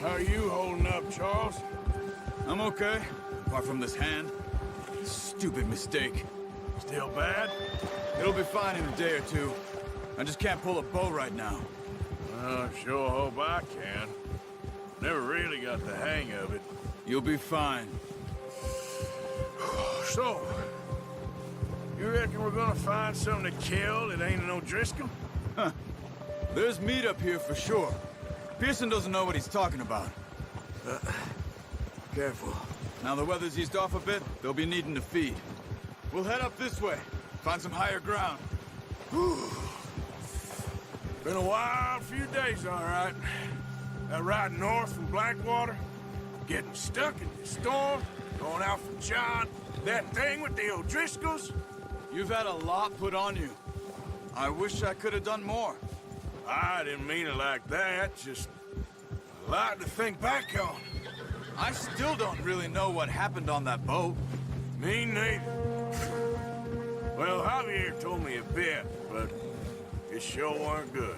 How are you holding up, Charles? I'm okay, apart from this hand. Stupid mistake. Still bad? It'll be fine in a day or two. I just can't pull a bow right now. I sure hope I can. Never really got the hang of it. You'll be fine. So, you reckon we're gonna find something to kill that ain't an O'Driscoll? Huh. There's meat up here for sure. Pearson doesn't know what he's talking about. Careful. Now the weather's eased off a bit, they'll be needing to feed. We'll head up this way, find some higher ground. Been a wild few days, all right. That ride north from Blackwater, getting stuck in the storm, going out from John, that thing with the O'Driscolls. You've had a lot put on you. I wish I could have done more. I didn't mean it like that, just a lot to think back on. I still don't really know what happened on that boat. Me neither. Well, Javier told me a bit, but it sure weren't good.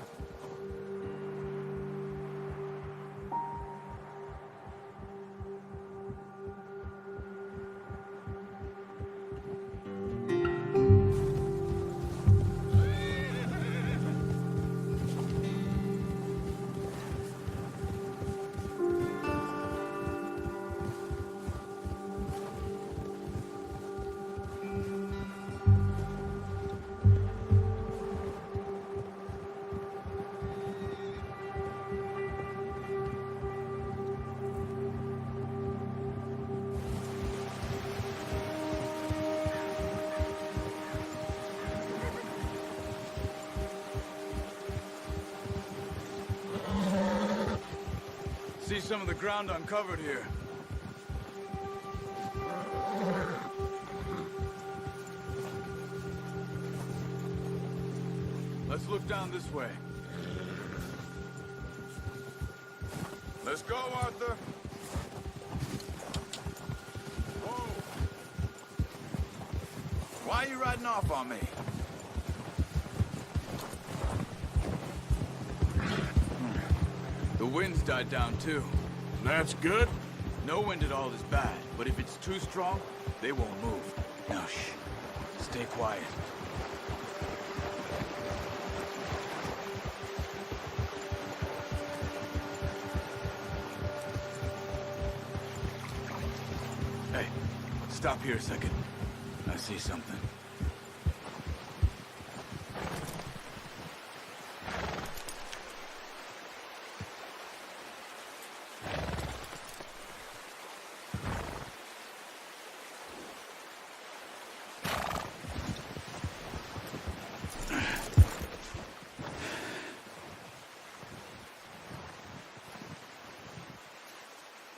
See some of the ground uncovered here. Let's look down this way. Let's go, Arthur. Whoa. Why are you riding off on me? The wind's died down, too. That's good? No wind at all is bad, but if it's too strong, they won't move. Now, shh. Stay quiet. Hey, stop here a second. I see something.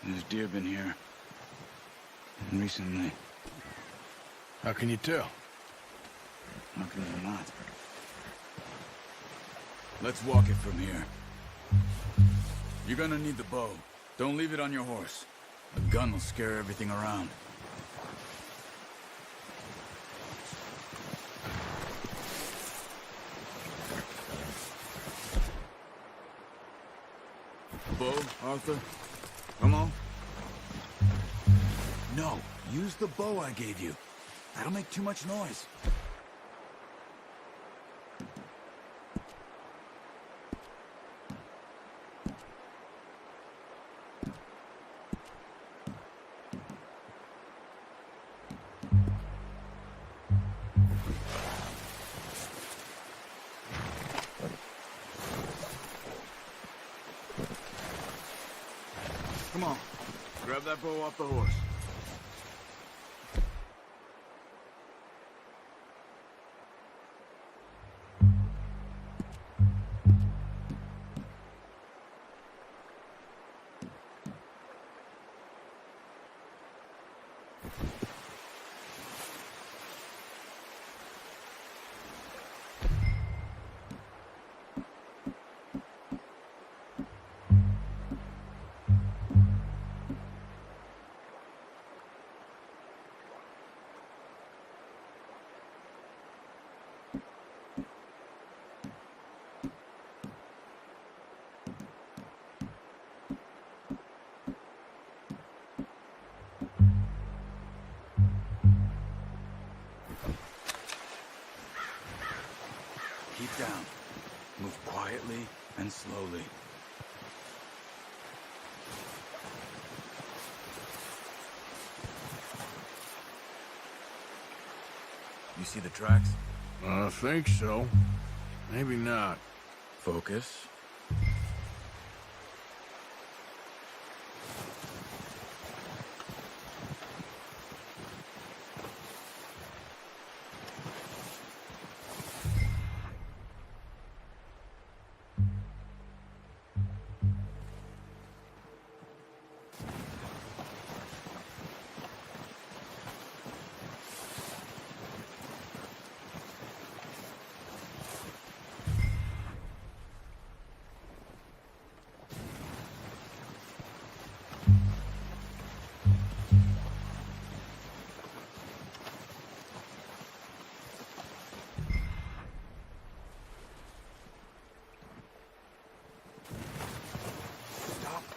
There's deer been here. Recently. How can you tell? How can you not? Let's walk it from here. You're gonna need the bow. Don't leave it on your horse. A gun will scare everything around. Bow, Arthur? Come on. No, use the bow I gave you. That'll make too much noise. Come on, grab that bow off the horse. You see the tracks? I think so. Maybe not. Focus.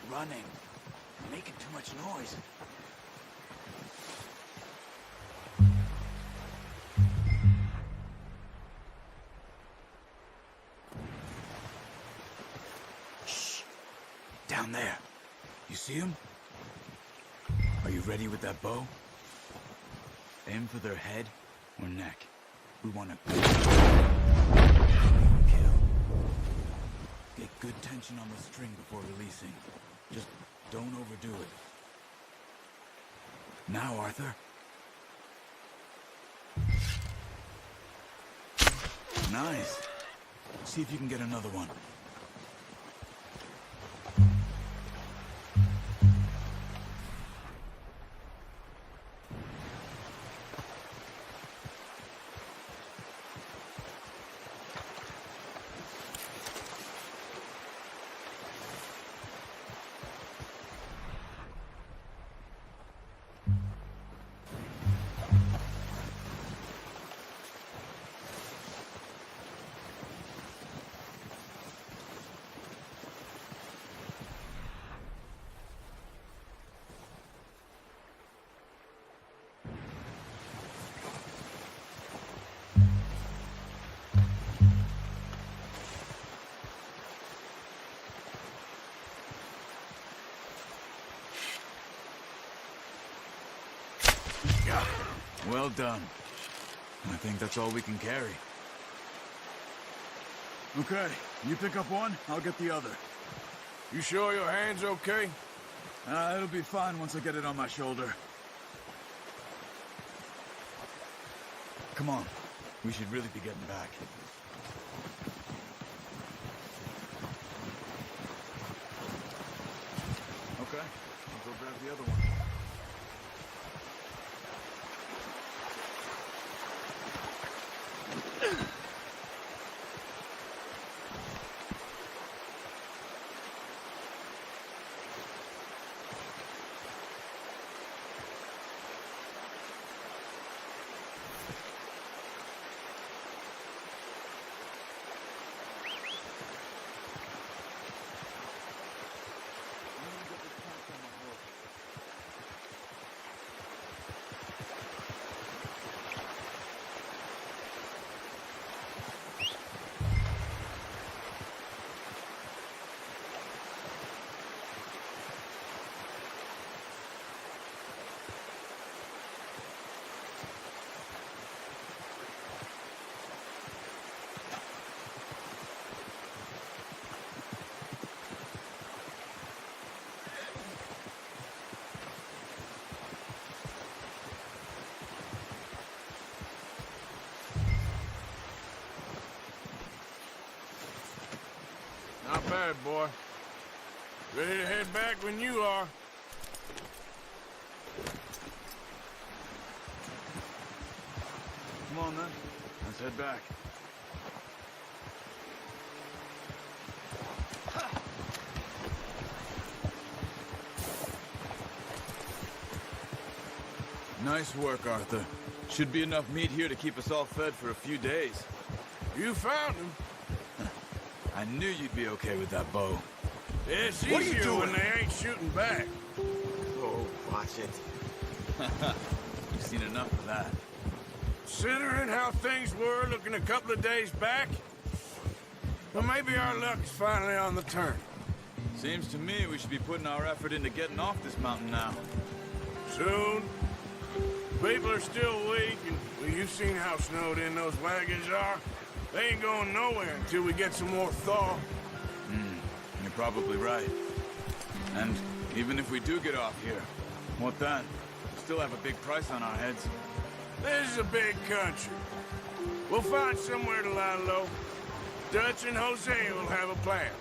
Running. You're making too much noise. Shh. Down there. You see him? Are you ready with that bow? Aim for their head or neck. We want to kill. Get good tension on the string before releasing. Just don't overdo it. Now, Arthur. Nice. See if you can get another one. Well done. I think that's all we can carry. Okay, you pick up one, I'll get the other. You sure your hand's okay? It'll be fine once I get it on my shoulder. Come on, we should really be getting back. Okay, I'll go grab the other one. Not bad, boy. Ready to head back when you are. Come on then, let's head back. Nice work, Arthur. Should be enough meat here to keep us all fed for a few days. You found him. I knew you'd be okay with that bow. It's What are you easier doing? when they ain't shooting back. Oh, watch it. You've seen enough of that. Considering how things were looking a couple of days back, well, maybe our luck is finally on the turn. Seems to me we should be putting our effort into getting off this mountain now. Soon. People are still weak, and well, you've seen how snowed in those wagons are. They ain't going nowhere until we get some more thaw. You're probably right. And even if we do get off here, what then? We still have a big price on our heads. This is a big country. We'll find somewhere to lie low. Dutch and Jose will have a plan.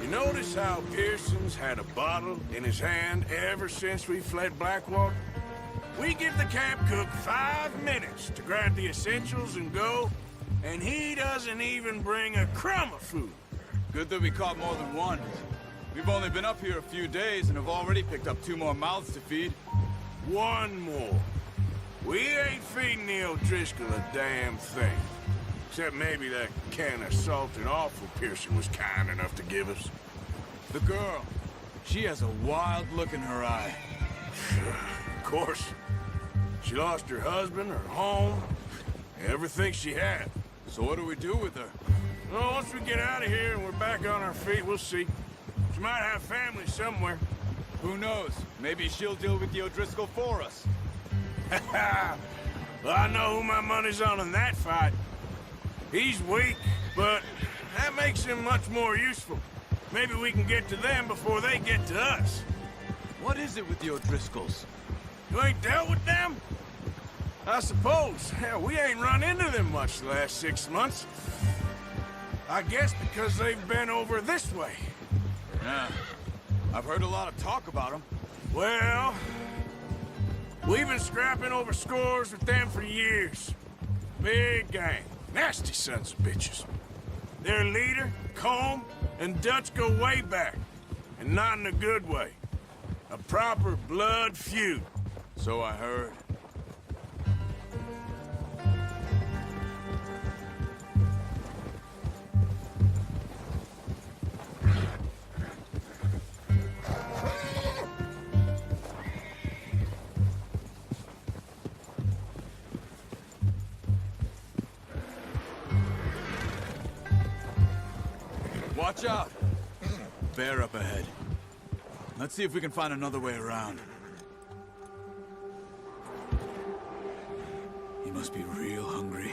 You notice how Pearson's had a bottle in his hand ever since we fled Blackwater? We give the camp cook 5 minutes to grab the essentials and go, and he doesn't even bring a crumb of food. Good that we caught more than one. We've only been up here a few days and have already picked up 2 more mouths to feed. One more. We ain't feeding the O'Driscoll a damn thing. Except maybe that can of salt and offal Pearson was kind enough to give us. The girl, she has a wild look in her eye. Of course. She lost her husband, her home, everything she had. So what do we do with her? Well, once we get out of here and we're back on our feet, we'll see. She might have family somewhere. Who knows? Maybe she'll deal with the O'Driscoll for us. Well, I know who my money's on in that fight. He's weak, but that makes him much more useful. Maybe we can get to them before they get to us. What is it with the O'Driscolls? You ain't dealt with them? I suppose. Hell, we ain't run into them much the last 6 months. I guess because they've been over this way. Yeah. I've heard a lot of talk about them. Well, we've been scrapping over scores with them for years. Big gang. Nasty sons of bitches. Their leader, Combe, and Dutch go way back. And not in a good way. A proper blood feud. So I heard. Watch out! Bear up ahead. Let's see if we can find another way around. He must be real hungry.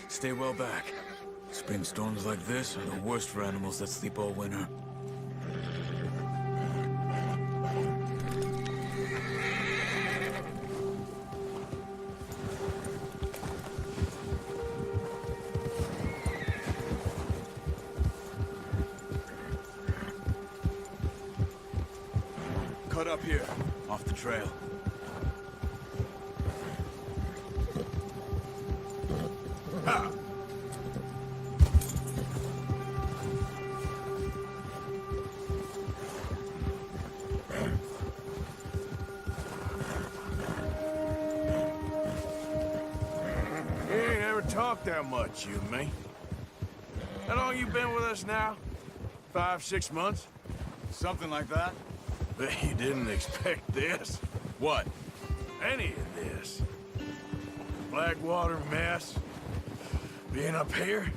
Stay well back. Spring storms like this are the worst for animals that sleep all winter. Cut up here, off the trail. Ha! You ain't ever talked that much, you and me. How long you been with us now? 5, 6 months? Something like that? Bet you didn't expect this. What? Any of this. Blackwater mess. Being up here.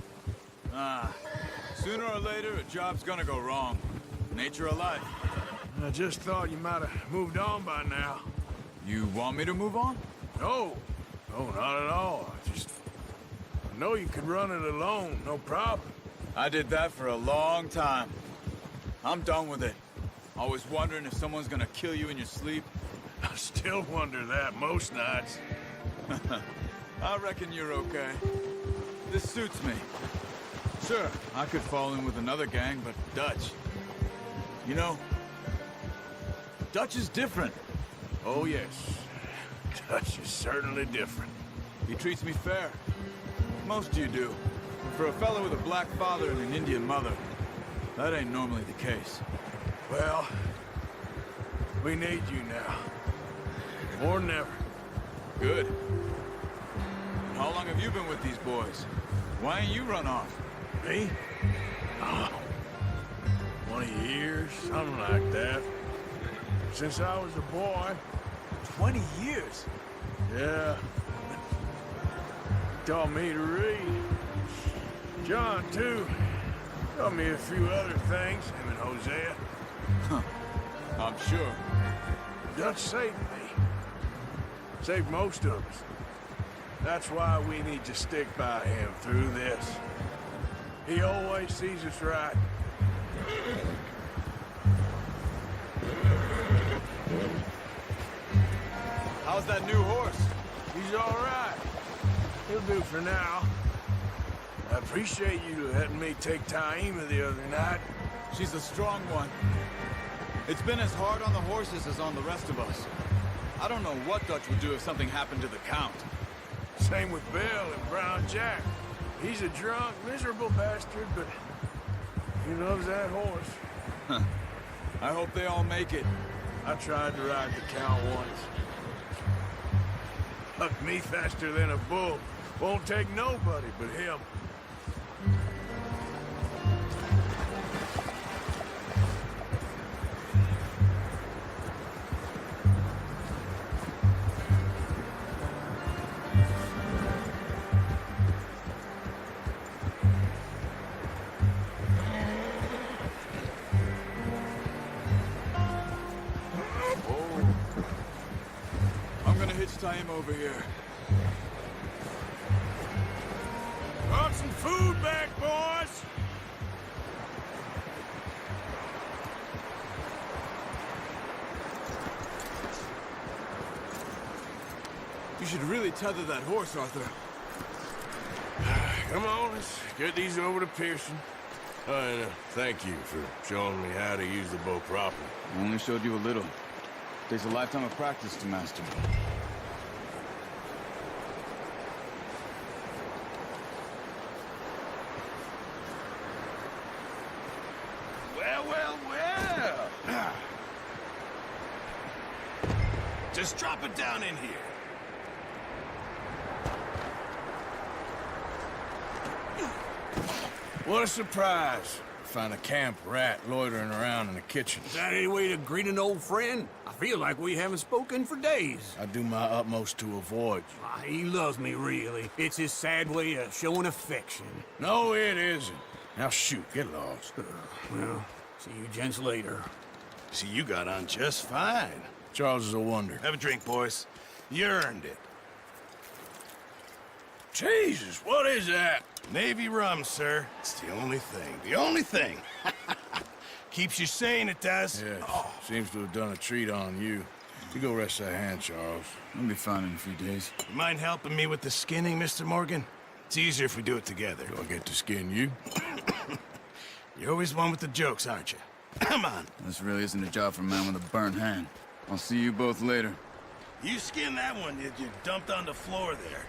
Sooner or later, a job's gonna go wrong. Nature of life. I just thought you might have moved on by now. You want me to move on? No. No, not at all. I know you could run it alone, no problem. I did that for a long time. I'm done with it. Always wondering if someone's gonna kill you in your sleep. I still wonder that most nights. I reckon you're okay. This suits me. Sure, I could fall in with another gang, but Dutch... You know, Dutch is different. Oh, yes. Dutch is certainly different. He treats me fair. Most of you do. But for a fellow with a black father and an Indian mother, that ain't normally the case. Well, we need you now. More than ever. Good. And how long have you been with these boys? Why ain't you run off? Me? Oh, 20 years, something like that. Since I was a boy. 20 years? Yeah. Taught me to read. John, too. Taught me a few other things, him and Hosea. Huh. I'm sure. Dutch saved me. Saved most of us. That's why we need to stick by him through this. He always sees us right. How's that new horse? He's all right. He'll do for now. I appreciate you letting me take Taima the other night. She's a strong one. It's been as hard on the horses as on the rest of us. I don't know what Dutch would do if something happened to the Count. Same with Bill and Brown Jack. He's a drunk, miserable bastard, but he loves that horse. I hope they all make it. I tried to ride the Count once. Hucked me faster than a bull. Won't take nobody but him. I'm gonna hitch Taima over here. Brought some food back, boys! You should really tether that horse, Arthur. Come on, let's get these over to Pearson. And thank you for showing me how to use the bow properly. I only showed you a little. Takes a lifetime of practice to master. Well, well, well! Just drop it down in here. What a surprise. Find a camp rat loitering around in the kitchen. Is that any way to greet an old friend? I feel like we haven't spoken for days. I do my utmost to avoid you. He loves me, really. It's his sad way of showing affection. No, it isn't. Now shoot, get lost. Well, see you gents later. See, you got on just fine. Charles is a wonder. Have a drink, boys. You earned it. Jesus, what is that? Navy rum, sir. It's the only thing. The only thing. Keeps you sane, it does. Yes, seems to have done a treat on you. You go rest that hand, Charles. I'll be fine in a few days. You mind helping me with the skinning, Mr. Morgan? It's easier if we do it together. Do I get to skin you? You're always one with the jokes, aren't you? Come on. This really isn't a job for a man with a burnt hand. I'll see you both later. You skinned that one that you dumped on the floor there.